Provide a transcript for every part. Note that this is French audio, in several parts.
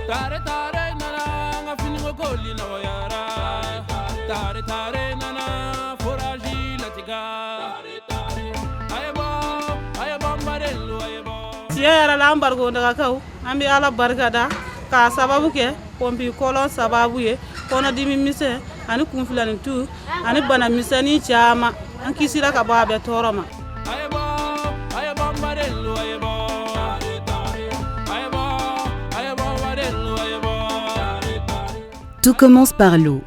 Siyara la ambargo daga kaw ambi ala barka da ka sababu ke pompi kolon sababu ye kono dimi mise ani kunfilani tu ani bana misani chama an kisira ka ba be toroma. Tout commence par l'eau.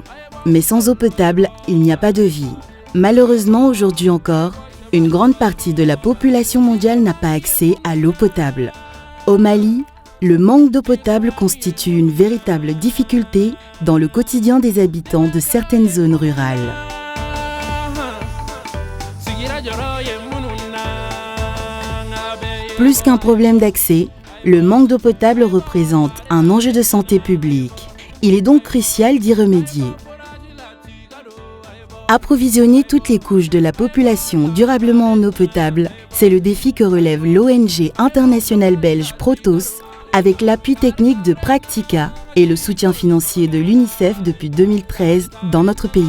Mais sans eau potable, il n'y a pas de vie. Malheureusement, aujourd'hui encore, une grande partie de la population mondiale n'a pas accès à l'eau potable. Au Mali, le manque d'eau potable constitue une véritable difficulté dans le quotidien des habitants de certaines zones rurales. Plus qu'un problème d'accès, le manque d'eau potable représente un enjeu de santé publique. Il est donc crucial d'y remédier. Approvisionner toutes les couches de la population durablement en eau potable, c'est le défi que relève l'ONG internationale belge Protos avec l'appui technique de Practica et le soutien financier de l'UNICEF depuis 2013 dans notre pays.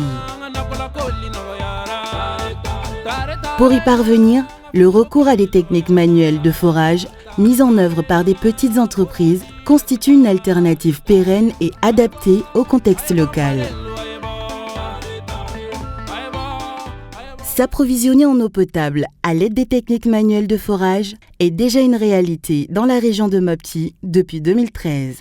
Pour y parvenir, le recours à des techniques manuelles de forage mises en œuvre par des petites entreprises constitue une alternative pérenne et adaptée au contexte local. S'approvisionner en eau potable à l'aide des techniques manuelles de forage est déjà une réalité dans la région de Mopti depuis 2013.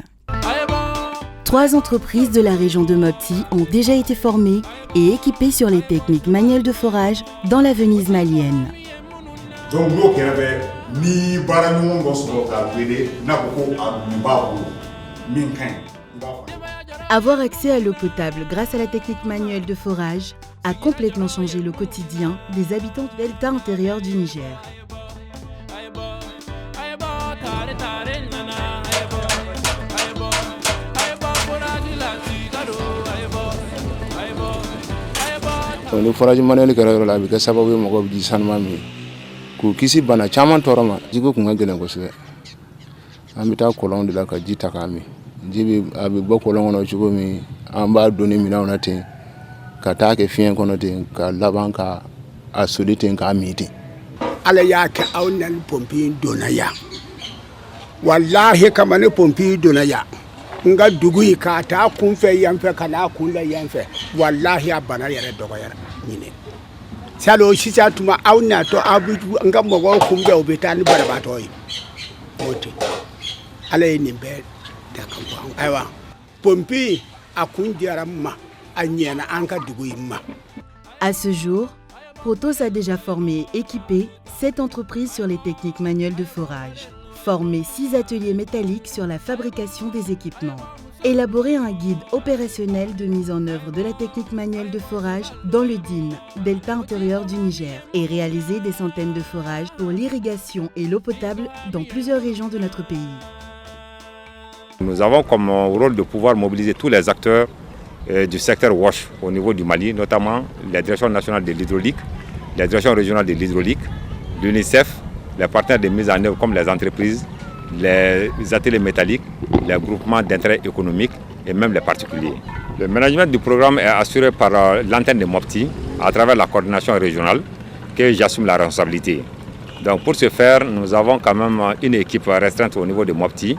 3 entreprises de la région de Mopti ont déjà été formées et équipées sur les techniques manuelles de forage dans la Venise malienne. Donc, avoir accès à l'eau potable grâce à la technique manuelle de forage a complètement changé le quotidien des habitants du delta intérieur du Niger. Le forage manuel kɛra la a bɛ kɛ sababu ye mɔgɔw bɛ ji sanuman min k'u kisi bana caman tɔɔrɔ ma. Jiko kun ka gɛlɛn kosɛbɛ. An bɛ taa kɔlɔn de la ka ji ta k'a min. Ji a bɛ bɔ kɔlɔn kɔnɔ cogo min an b'a don ni minɛnw na ten ka taa kɛ fiɲɛ kɔnɔ ten ka laban ka a soli ten k'a min ten. Ala y'a kɛ aw na ni pompier donna yan. Wallahi kama ni pompier donna yan. Nga dugu yi ka taa kun fɛ yan fɛ ka n'a kun la yan fɛ. Wallahi a bana yɛrɛ dɔgɔyara ɲinɛ. Salo sisan tuma aw natɔ aw bɛ nga mɔgɔw kunbɛn u bɛ taa ni banabaatɔ ye. O tɛ. Ala ye nin bɛɛ da ka bɔ an. Ayiwa pompier a kun diyara n ma a ɲɛna an ka dugu yi ma. À ce jour, Protos a déjà formé et équipé 7 entreprises sur les techniques manuelles de forage, formé 6 ateliers métalliques sur la fabrication des équipements, élaboré un guide opérationnel de mise en œuvre de la technique manuelle de forage dans le DIN, delta intérieur du Niger, et réalisé des centaines de forages pour l'irrigation et l'eau potable dans plusieurs régions de notre pays. Nous avons comme rôle de pouvoir mobiliser tous les acteurs du secteur WASH au niveau du Mali, notamment la Direction nationale de l'hydraulique, la Direction régionale de l'hydraulique, l'UNICEF, les partenaires de mise en œuvre comme les entreprises, les ateliers métalliques, les groupements d'intérêt économique et même les particuliers. Le management du programme est assuré par l'antenne de Mopti à travers la coordination régionale que j'assume la responsabilité. Donc pour ce faire, nous avons quand même une équipe restreinte au niveau de Mopti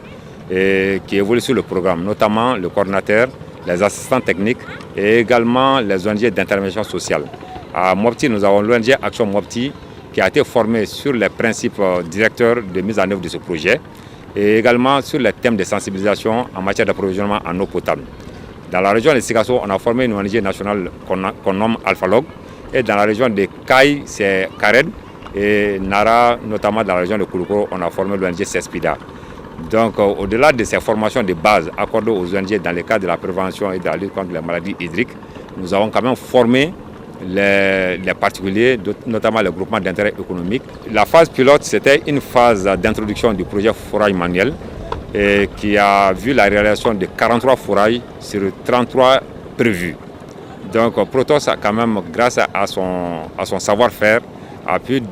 qui évolue sur le programme, notamment le coordinateur, les assistants techniques et également les ONG d'intervention sociale. À Mopti, nous avons l'ONG Action Mopti qui a été formée sur les principes directeurs de mise en œuvre de ce projet et également sur les thèmes de sensibilisation en matière d'approvisionnement en eau potable. Dans la région de Sikasso, on a formé une ONG nationale qu'on nomme Alphalog et dans la région de Kaï, c'est Kared et Nara, notamment dans la région de Kouloukoro, on a formé l'ONG Cespida. Donc, au-delà de ces formations de base accordées aux ONG dans le cadre de la prévention et de la lutte contre les maladies hydriques, nous avons quand même formé les particuliers, notamment les groupements d'intérêt économique. La phase pilote, c'était une phase d'introduction du projet forage manuel qui a vu la réalisation de 43 forages sur 33 prévus. Donc, Protos a quand même, grâce à son savoir-faire, a pu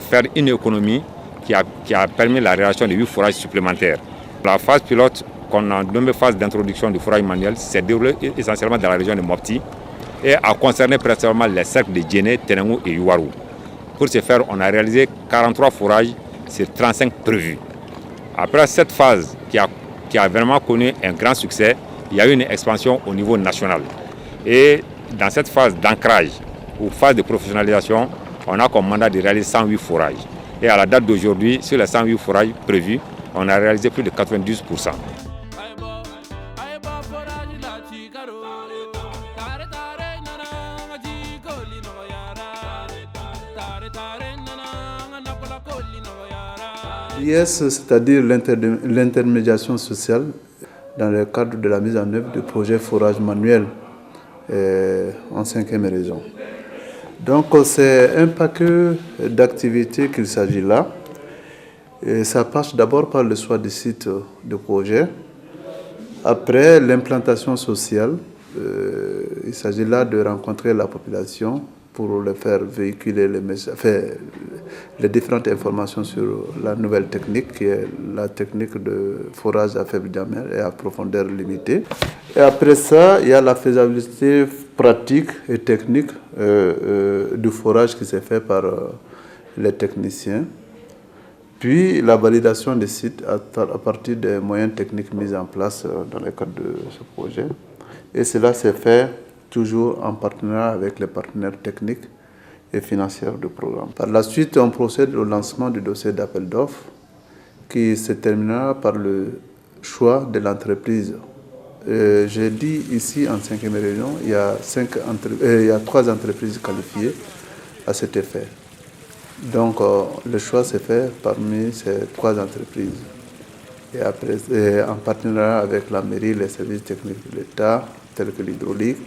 faire une économie qui a permis la réalisation de 8 forages supplémentaires. La phase pilote qu'on a nommé phase d'introduction du forage manuel s'est déroulée essentiellement dans la région de Mopti et a concerné principalement les cercles de Djéné, Tenengou et Yuwaru. Pour ce faire, on a réalisé 43 forages sur 35 prévus. Après cette phase qui a vraiment connu un grand succès, il y a eu une expansion au niveau national. Et dans cette phase d'ancrage ou phase de professionnalisation, on a comme mandat de réaliser 108 forages. Et à la date d'aujourd'hui, sur les 108 forages prévus, on a réalisé plus de 92%. L'IS, c'est-à-dire l'intermédiation sociale, dans le cadre de la mise en œuvre du projet forage manuel en 5e région. Donc c'est un paquet d'activités qu'il s'agit là. Et ça passe d'abord par le choix du site de projet. Après l'implantation sociale, il s'agit là de rencontrer la population pour leur faire véhiculer les différentes informations sur la nouvelle technique qui est la technique de forage à faible diamètre et à profondeur limitée. Et après ça, il y a la faisabilité pratique et technique du forage qui s'est fait par les techniciens. Puis la validation des sites à partir des moyens techniques mis en place dans le cadre de ce projet. Et cela s'est fait toujours en partenariat avec les partenaires techniques et financiers du programme. Par la suite, on procède au lancement du dossier d'appel d'offres qui se terminera par le choix de l'entreprise. J'ai dit ici en 5e région, il y a 3 entreprises qualifiées à cet effet. Donc le choix s'est fait parmi ces 3 entreprises. Et après, en partenariat avec la mairie, les services techniques de l'État, tels que l'hydraulique,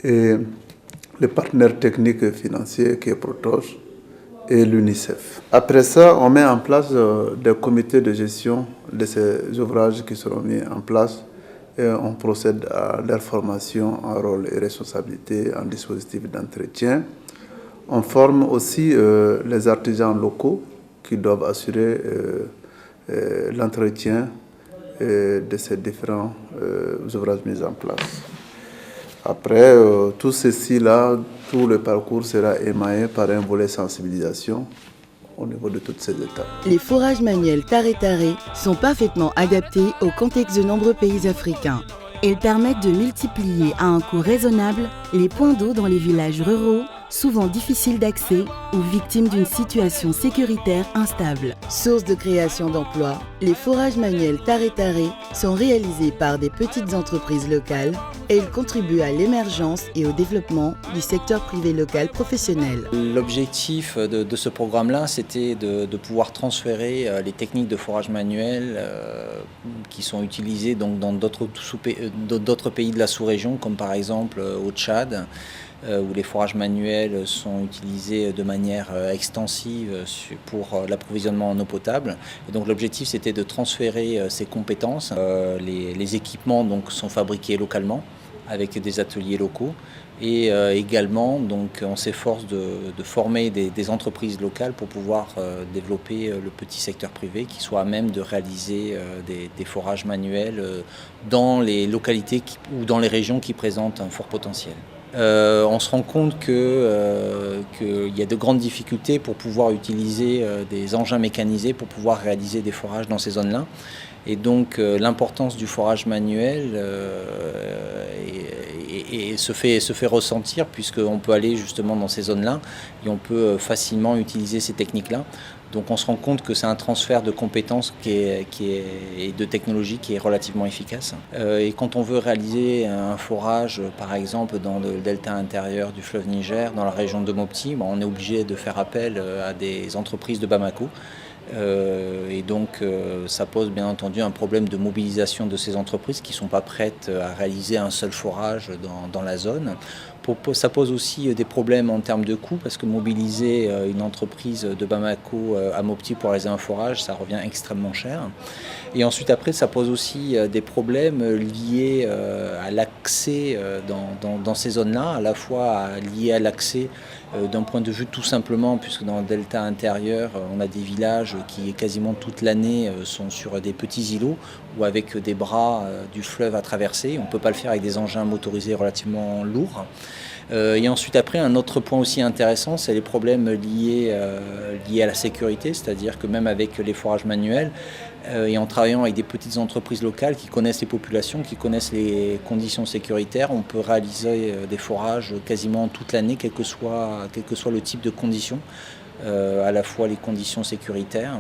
et les partenaires techniques et financiers qui est Protoche et l'UNICEF. Après ça, on met en place des comités de gestion de ces ouvrages qui seront mis en place et on procède à leur formation en rôle et responsabilité en dispositif d'entretien. On forme aussi les artisans locaux qui doivent assurer l'entretien de ces différents ouvrages mis en place. Après, tout ceci-là, tout le parcours sera émaillé par un volet sensibilisation au niveau de toutes ces étapes. Les forages manuels Tare-Tare sont parfaitement adaptés au contexte de nombreux pays africains. Ils permettent de multiplier à un coût raisonnable les points d'eau dans les villages ruraux, souvent difficiles d'accès ou victimes d'une situation sécuritaire instable. Source de création d'emplois, les forages manuels Tare-Tare sont réalisés par des petites entreprises locales et ils contribuent à l'émergence et au développement du secteur privé local professionnel. L'objectif de ce programme-là, c'était de pouvoir transférer les techniques de forage manuel qui sont utilisées donc, dans d'autres pays de la sous-région, comme par exemple au Tchad, où les forages manuels sont utilisés de manière extensive pour l'approvisionnement en eau potable. Et donc l'objectif, c'était de transférer ces compétences. Les équipements donc, sont fabriqués localement avec des ateliers locaux. Et également, donc, on s'efforce de former des entreprises locales pour pouvoir développer le petit secteur privé qui soit à même de réaliser des forages manuels dans les localités ou dans les régions qui présentent un fort potentiel. On se rend compte qu'il y a de grandes difficultés pour pouvoir utiliser des engins mécanisés pour pouvoir réaliser des forages dans ces zones-là. Et donc l'importance du forage manuel se fait ressentir puisqu'on peut aller justement dans ces zones-là et on peut facilement utiliser ces techniques-là. Donc on se rend compte que c'est un transfert de compétences et de technologie qui est relativement efficace. Et quand on veut réaliser un forage, par exemple dans le delta intérieur du fleuve Niger, dans la région de Mopti, on est obligé de faire appel à des entreprises de Bamako. Et donc ça pose bien entendu un problème de mobilisation de ces entreprises qui ne sont pas prêtes à réaliser un seul forage dans la zone. Ça pose aussi des problèmes en termes de coûts parce que mobiliser une entreprise de Bamako à Mopti pour réaliser un forage, ça revient extrêmement cher. Et ensuite après, ça pose aussi des problèmes liés à l'accès dans ces zones-là, à la fois liés à l'accès D'un point de vue tout simplement, puisque dans le delta intérieur, on a des villages qui quasiment toute l'année sont sur des petits îlots ou avec des bras du fleuve à traverser. On ne peut pas le faire avec des engins motorisés relativement lourds. Et ensuite après, un autre point aussi intéressant, c'est les problèmes liés à la sécurité, c'est-à-dire que même avec les forages manuels, et en travaillant avec des petites entreprises locales qui connaissent les populations, qui connaissent les conditions sécuritaires, on peut réaliser des forages quasiment toute l'année, quel que soit le type de conditions, à la fois les conditions sécuritaires.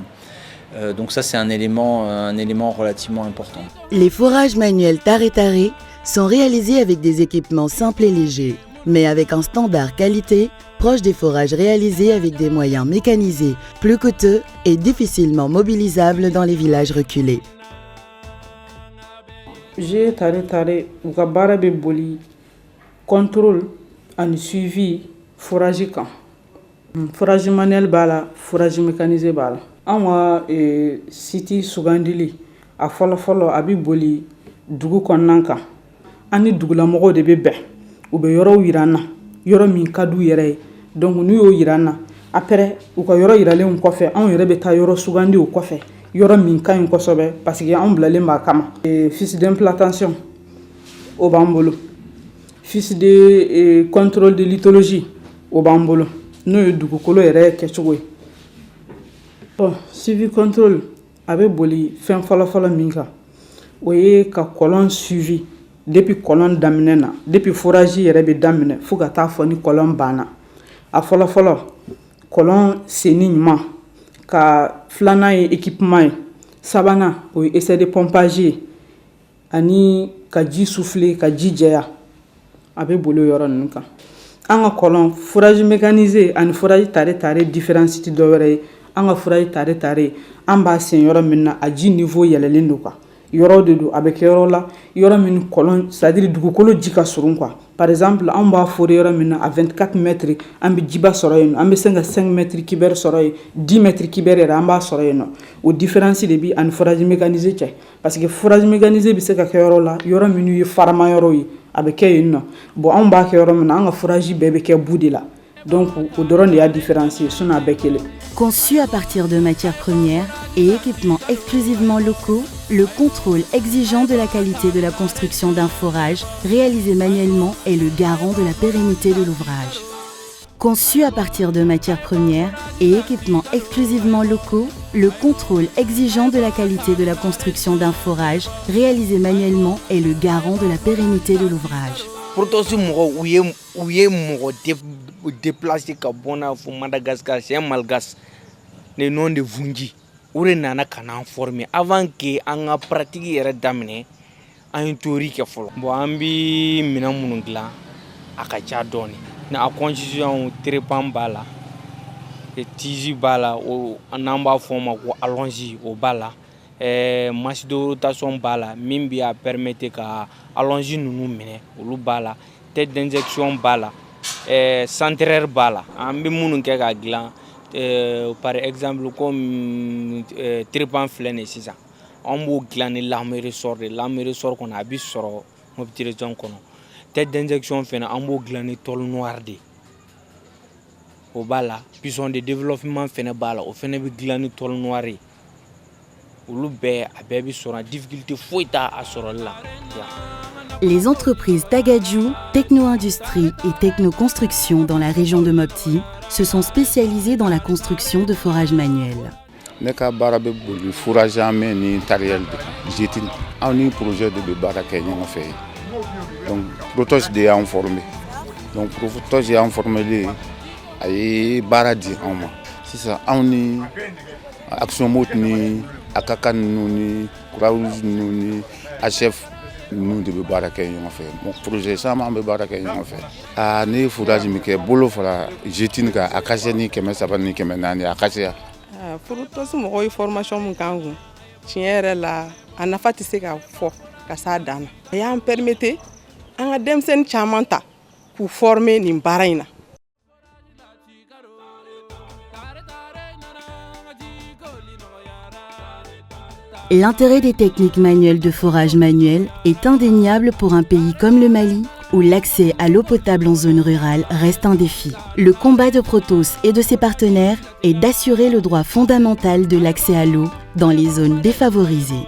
Donc ça, c'est un élément relativement important. Les forages manuels Tare-Tare sont réalisés avec des équipements simples et légers, mais avec un standard qualité proche des forages réalisés avec des moyens mécanisés, plus coûteux et difficilement mobilisables dans les villages reculés. J'ai Tare-Tare u ka baara bɛ boli contrôle ani suivi forage kan. Forage manuel b'a la, forage mécanisé b'a la. Anw ka site sugandili a fɔlɔfɔlɔ a bɛ boli dugu kɔnɔna kan. An ni dugulamɔgɔw de bɛ bɛn. U bɛ yɔrɔw yira n na, yɔrɔ min ka d'u yɛrɛ ye. Donc n'u y'o yira n na, après u ka yɔrɔ yiralen kɔfɛ, anw yɛrɛ bɛ taa yɔrɔ sugandi o kɔfɛ, yɔrɔ min ka ɲi kosɛbɛ parce que anw bilalen b'a kama. Fiche d'implantation o b'an bolo, fiche de contrôle de lithologie o b'an bolo, n'o ye dugukolo yɛrɛ kɛcogo ye. Bon, suivi contrôle a bɛ boli fɛn fɔlɔfɔlɔ min kan, o ye ka kɔlɔn suivi. Depuis kɔlɔn daminɛ na, depuis forage yɛrɛ bɛ daminɛ fo ka taa fɔ ni kɔlɔn banna. A fɔlɔfɔlɔ kɔlɔn senni ɲuman, ka filanan ye équipement ye, sabanan o ye essai de pompage ye, ani ka ji souffler ka ji jɛya. A bɛ boli o yɔrɔ ninnu kan. An ka kɔlɔn forage mécanisé ani forage Tare-Tare différence tɛ dɔwɛrɛ ye. An ka forage Tare-Tare an b'a sen yɔrɔ min na a ji niveau yɛlɛlen don quoi. Yɔrɔ de don a bɛ kɛ yɔrɔ la yɔrɔ min kɔlɔn c'est-à-dire dugukolo ji ka surun quoi. Par exemple an b'a fori yɔrɔ min na à 24 mètres an bɛ jiba sɔrɔ yen nɔ, an bɛ se ka 5 mètres cubes sɔrɔ yen, 10 mètres cubes yɛrɛ an b'a sɔrɔ yen nɔ. O différence de bi ani forage mécanisé cɛ parce que forage mécanisé bɛ se ka kɛ yɔrɔ la yɔrɔ minnu ye farama yɔrɔ ye a bɛ kɛ yen nɔ. Bon an b'a kɛ yɔrɔ min na an ka forage bɛɛ bɛ kɛ bu de la. Donc o dɔrɔn de y'a différencier sinon a bɛɛ kelen. Conçu à partir de matières premières et équipements exclusivement locaux, le contrôle exigeant de la qualité de la construction d'un forage réalisé manuellement est le garant de la pérennité de l'ouvrage. Conçu à partir de matières premières et équipements exclusivement locaux, le contrôle exigeant de la qualité de la construction d'un forage réalisé manuellement est le garant de la pérennité de l'ouvrage. Protosi mɔgɔ u ye mɔgɔ déplacé ka bɔ na fɔ Madagascar c'est un malgache le nom de Vungi o de nana ka n'an former avant que an ka pratique yɛrɛ daminɛ an ye théorie kɛ fɔlɔ. Bon an bi minɛn minnu dilan a ka ca dɔɔni na a construction trépan b'a la tige b'a la o n'an b'a fɔ o ma ko allonge o b'a la masse de rotation b'a la min b'a permettre ka allonge ninnu minɛ olu b'a la tête d'injection b'a la centraire b'a la an bɛ minnu kɛ ka dilan par exemple comme trépan filɛ nin sisan an b'o dilan ni lame ressort de lame ressort kɔnɔ a bɛ sɔrɔ Mopti région kɔnɔ tête d'injection fɛnɛ an b'o dilan ni tôle noire de o b'a la puissance de développement fɛnɛ b'a la o fɛnɛ bɛ dilan ni tôle noire ye olu bɛɛ a bɛɛ bɛ sɔrɔ difficulté foyi t'a a sɔrɔli la. Les entreprises Tagaju, Techno-Industrie et Techno-Construction dans la région de Mopti se sont spécialisées dans la construction de forages manuels. Ne ka baara bɛ boli fourage amɛ ni tariel de jetin anw ni projet de bɛ baara kɛ ɲɔgɔn fɛ donc Protos de y'an formé donc Protos y'an formé a ye baara di anw ma sisan anw ni Action Mot ni Akaka ninnu ni Croix-Rouge ninnu ni HF ninnu de bɛ baara kɛ ɲɔgɔn fɛ donc projet caman bɛ baara kɛ ɲɔgɔn fɛ ne ye fourage min kɛ bolo fara jetin kan a ka se ni 300 ni 400 a ka se. Protos mɔgɔw ye formation mun k'an kun tiɲɛ yɛrɛ la a nafa tɛ se ka fɔ ka s'a dan na a y'an permettre an ka denmisɛnnin caman ta k'u former nin baara in na. L'intérêt des techniques manuelles de forage manuel est indéniable pour un pays comme le Mali, où l'accès à l'eau potable en zone rurale reste un défi. Le combat de Protos et de ses partenaires est d'assurer le droit fondamental de l'accès à l'eau dans les zones défavorisées.